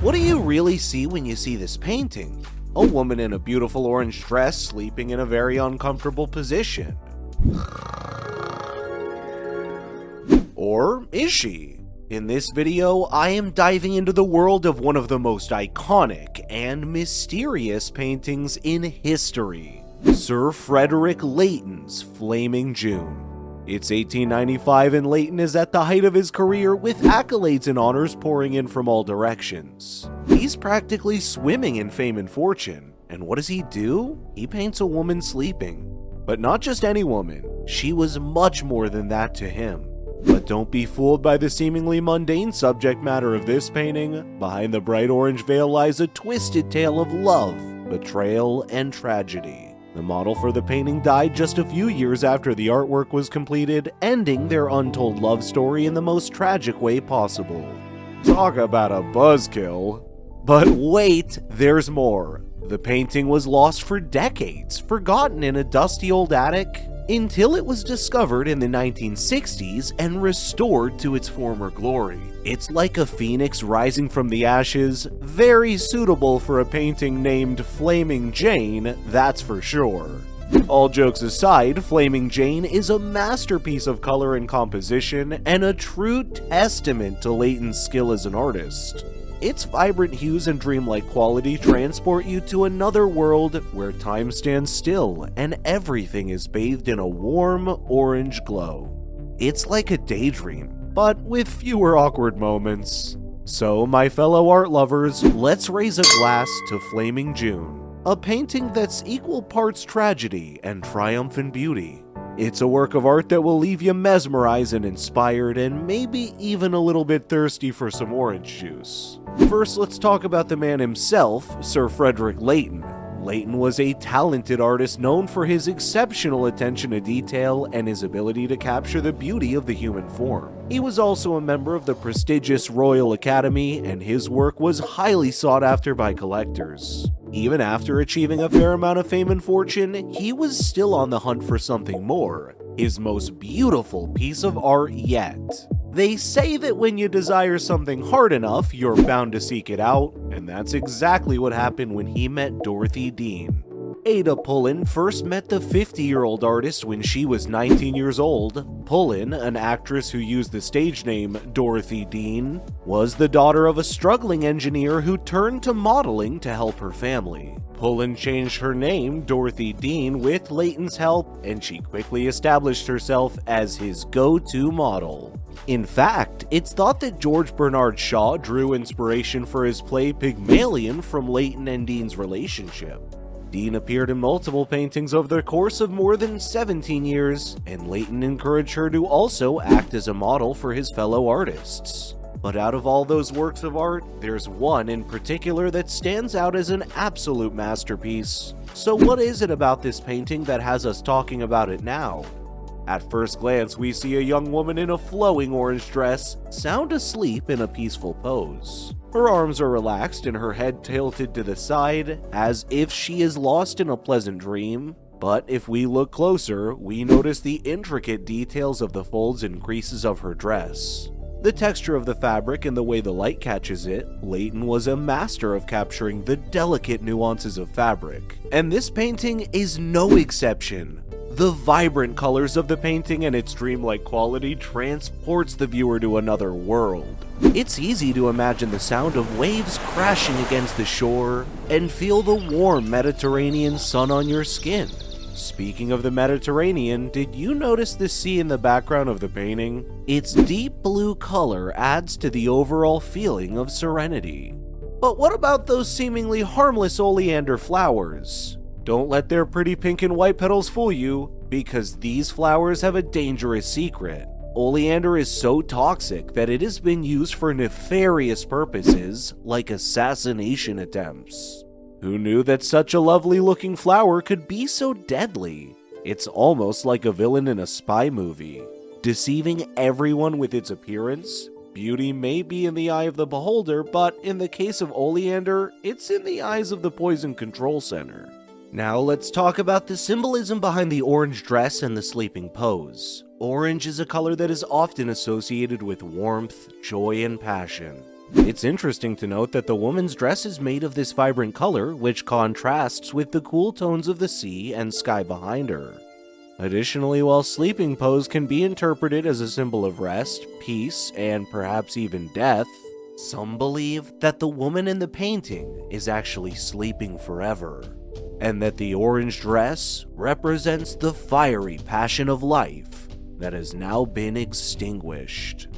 What do you really see when you see this painting? A woman in a beautiful orange dress sleeping in a very uncomfortable position. Or is she? In this video, I am diving into the world of one of the most iconic and mysterious paintings in history, Sir Frederic Leighton's Flaming June. It's 1895 and Leighton is at the height of his career with accolades and honors pouring in from all directions. He's practically swimming in fame and fortune, and what does he do? He paints a woman sleeping. But not just any woman, she was much more than that to him. But don't be fooled by the seemingly mundane subject matter of this painting. Behind the bright orange veil lies a twisted tale of love, betrayal, and tragedy. The model for the painting died just a few years after the artwork was completed, ending their untold love story in the most tragic way possible. Talk about a buzzkill. But wait, there's more. The painting was lost for decades, forgotten in a dusty old attic, until it was discovered in the 1960s and restored to its former glory. It's like a phoenix rising from the ashes, very suitable for a painting named Flaming Jane, that's for sure. All jokes aside, Flaming Jane is a masterpiece of color and composition, and a true testament to Leighton's skill as an artist. Its vibrant hues and dreamlike quality transport you to another world where time stands still and everything is bathed in a warm orange glow. It's like a daydream, but with fewer awkward moments. So, my fellow art lovers, let's raise a glass to Flaming June, a painting that's equal parts tragedy and triumphant beauty. It's a work of art that will leave you mesmerized and inspired, and maybe even a little bit thirsty for some orange juice. First, let's talk about the man himself, Sir Frederic Leighton. Leighton was a talented artist known for his exceptional attention to detail and his ability to capture the beauty of the human form. He was also a member of the prestigious Royal Academy, and his work was highly sought after by collectors. Even after achieving a fair amount of fame and fortune, he was still on the hunt for something more, his most beautiful piece of art yet. They say that when you desire something hard enough, you're bound to seek it out, and that's exactly what happened when he met Dorothy Dean. Ada Pullen first met the 50-year-old artist when she was 19 years old. Pullen, an actress who used the stage name Dorothy Dean, was the daughter of a struggling engineer who turned to modeling to help her family. Pullen changed her name, Dorothy Dean, with Leighton's help, and she quickly established herself as his go-to model. In fact, it's thought that George Bernard Shaw drew inspiration for his play Pygmalion from Leighton and Dean's relationship. Dean appeared in multiple paintings over the course of more than 17 years, and Leighton encouraged her to also act as a model for his fellow artists. But out of all those works of art, there's one in particular that stands out as an absolute masterpiece. So what is it about this painting that has us talking about it now? At first glance, we see a young woman in a flowing orange dress, sound asleep in a peaceful pose. Her arms are relaxed and her head tilted to the side, as if she is lost in a pleasant dream. But if we look closer, we notice the intricate details of the folds and creases of her dress. The texture of the fabric and the way the light catches it, Leighton was a master of capturing the delicate nuances of fabric. And this painting is no exception. The vibrant colors of the painting and its dreamlike quality transports the viewer to another world. It's easy to imagine the sound of waves crashing against the shore and feel the warm Mediterranean sun on your skin. Speaking of the Mediterranean, did you notice the sea in the background of the painting? Its deep blue color adds to the overall feeling of serenity. But what about those seemingly harmless oleander flowers? Don't let their pretty pink and white petals fool you, because these flowers have a dangerous secret. Oleander is so toxic that it has been used for nefarious purposes, like assassination attempts. Who knew that such a lovely-looking flower could be so deadly? It's almost like a villain in a spy movie. Deceiving everyone with its appearance, beauty may be in the eye of the beholder, but in the case of oleander, it's in the eyes of the poison control center. Now let's talk about the symbolism behind the orange dress and the sleeping pose. Orange is a color that is often associated with warmth, joy, and passion. It's interesting to note that the woman's dress is made of this vibrant color, which contrasts with the cool tones of the sea and sky behind her. Additionally, while sleeping pose can be interpreted as a symbol of rest, peace, and perhaps even death, some believe that the woman in the painting is actually sleeping forever, and that the orange dress represents the fiery passion of life that has now been extinguished.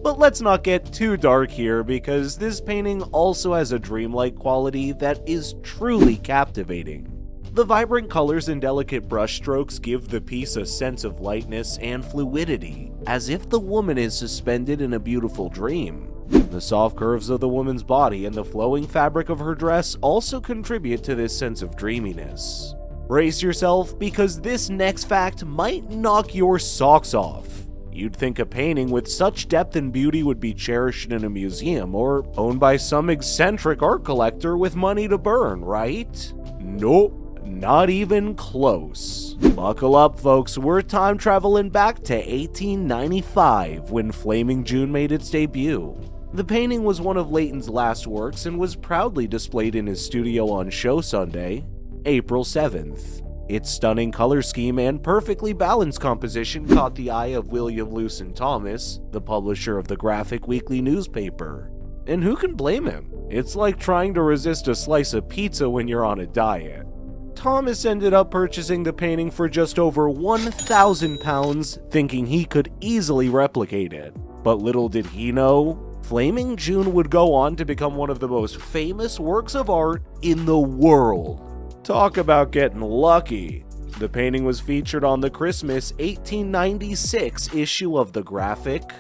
But let's not get too dark here, because this painting also has a dreamlike quality that is truly captivating. The vibrant colors and delicate brushstrokes give the piece a sense of lightness and fluidity, as if the woman is suspended in a beautiful dream. The soft curves of the woman's body and the flowing fabric of her dress also contribute to this sense of dreaminess. Brace yourself, because this next fact might knock your socks off. You'd think a painting with such depth and beauty would be cherished in a museum or owned by some eccentric art collector with money to burn, right? Nope, not even close. Buckle up, folks, we're time traveling back to 1895 when Flaming June made its debut. The painting was one of Leighton's last works and was proudly displayed in his studio on Show Sunday, April 7th. Its stunning color scheme and perfectly balanced composition caught the eye of William Lewson Thomas, the publisher of the graphic weekly newspaper. And who can blame him? It's like trying to resist a slice of pizza when you're on a diet. Thomas ended up purchasing the painting for just over £1,000, thinking he could easily replicate it. But little did he know, Flaming June would go on to become one of the most famous works of art in the world. Talk about getting lucky. The painting was featured on the Christmas 1896 issue of the graphic,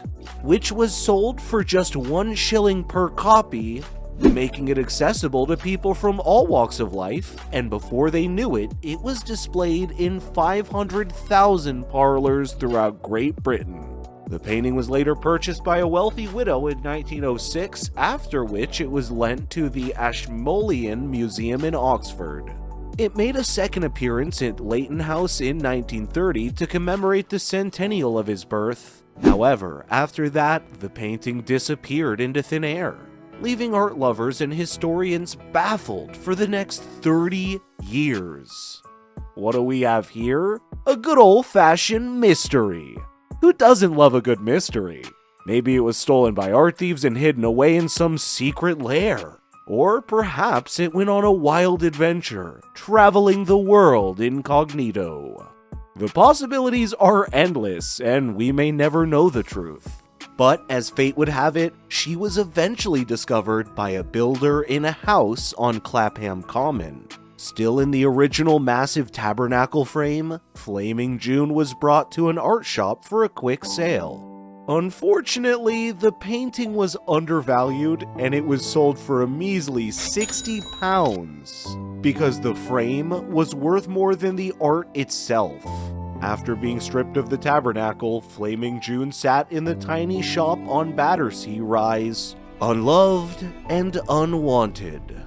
which was sold for just 1 shilling per copy, making it accessible to people from all walks of life, and before they knew it, it was displayed in 500,000 parlors throughout Great Britain. The painting was later purchased by a wealthy widow in 1906, after which it was lent to the Ashmolean Museum in Oxford. It made a second appearance at Leighton House in 1930 to commemorate the centennial of his birth. However, after that, the painting disappeared into thin air, leaving art lovers and historians baffled for the next 30 years. What do we have here? A good old-fashioned mystery. Who doesn't love a good mystery? Maybe it was stolen by art thieves and hidden away in some secret lair. Or perhaps it went on a wild adventure, traveling the world incognito. The possibilities are endless, and we may never know the truth. But as fate would have it, she was eventually discovered by a builder in a house on Clapham Common. Still in the original massive tabernacle frame, Flaming June was brought to an art shop for a quick sale. Unfortunately, the painting was undervalued and it was sold for a measly £60 because the frame was worth more than the art itself. After being stripped of the tabernacle, Flaming June sat in the tiny shop on Battersea Rise, unloved and unwanted.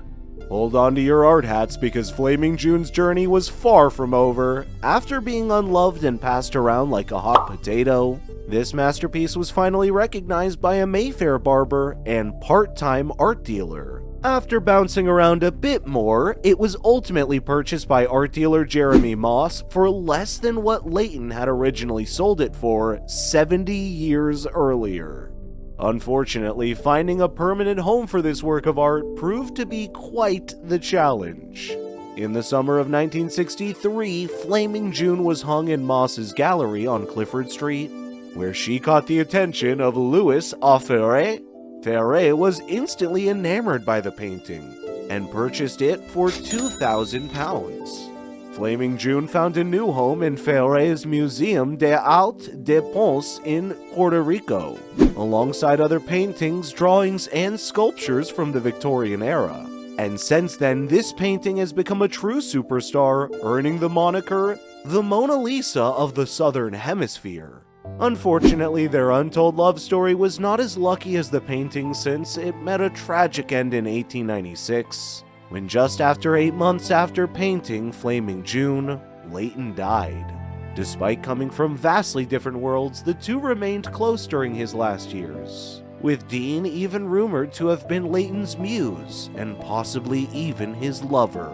Hold on to your art hats, because Flaming June's journey was far from over. After being unloved and passed around like a hot potato, this masterpiece was finally recognized by a Mayfair barber and part-time art dealer. After bouncing around a bit more, it was ultimately purchased by art dealer Jeremy Moss for less than what Leighton had originally sold it for 70 years earlier. Unfortunately, finding a permanent home for this work of art proved to be quite the challenge. In the summer of 1963, Flaming June was hung in Moss's gallery on Clifford Street, where she caught the attention of Louis Ferret. Ferret was instantly enamored by the painting and purchased it for £2,000. Flaming June found a new home in Ferret's Museum des Arts de Ponce in Puerto Rico, alongside other paintings, drawings, and sculptures from the Victorian era. And since then, this painting has become a true superstar, earning the moniker the Mona Lisa of the Southern Hemisphere. Unfortunately, their untold love story was not as lucky as the painting, since it met a tragic end in 1896. When just after 8 months after painting Flaming June, Leighton died. Despite coming from vastly different worlds, the two remained close during his last years. with Dean even rumored to have been Leighton's muse and possibly even his lover.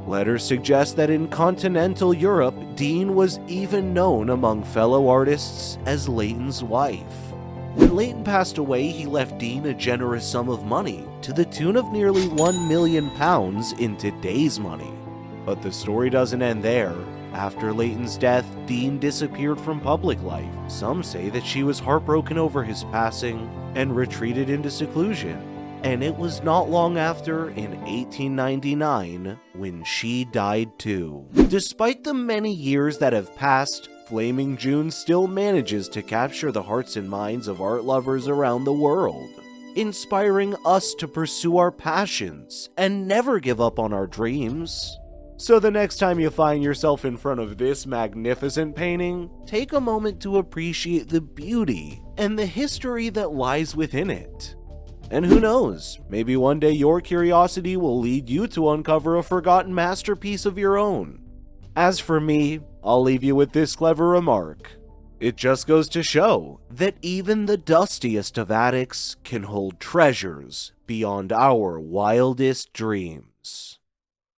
Letters suggest that in continental Europe, Dean was even known among fellow artists as Leighton's wife. When Leighton passed away, he left Dean a generous sum of money, to the tune of nearly £1 million in today's money. But the story doesn't end there. After Leighton's death, Dean disappeared from public life. Some say that she was heartbroken over his passing and retreated into seclusion. And it was not long after, in 1899, when she died too. Despite the many years that have passed, Flaming June still manages to capture the hearts and minds of art lovers around the world, inspiring us to pursue our passions and never give up on our dreams. So the next time you find yourself in front of this magnificent painting, take a moment to appreciate the beauty and the history that lies within it. And who knows, maybe one day your curiosity will lead you to uncover a forgotten masterpiece of your own. As for me, I'll leave you with this clever remark. It just goes to show that even the dustiest of attics can hold treasures beyond our wildest dreams.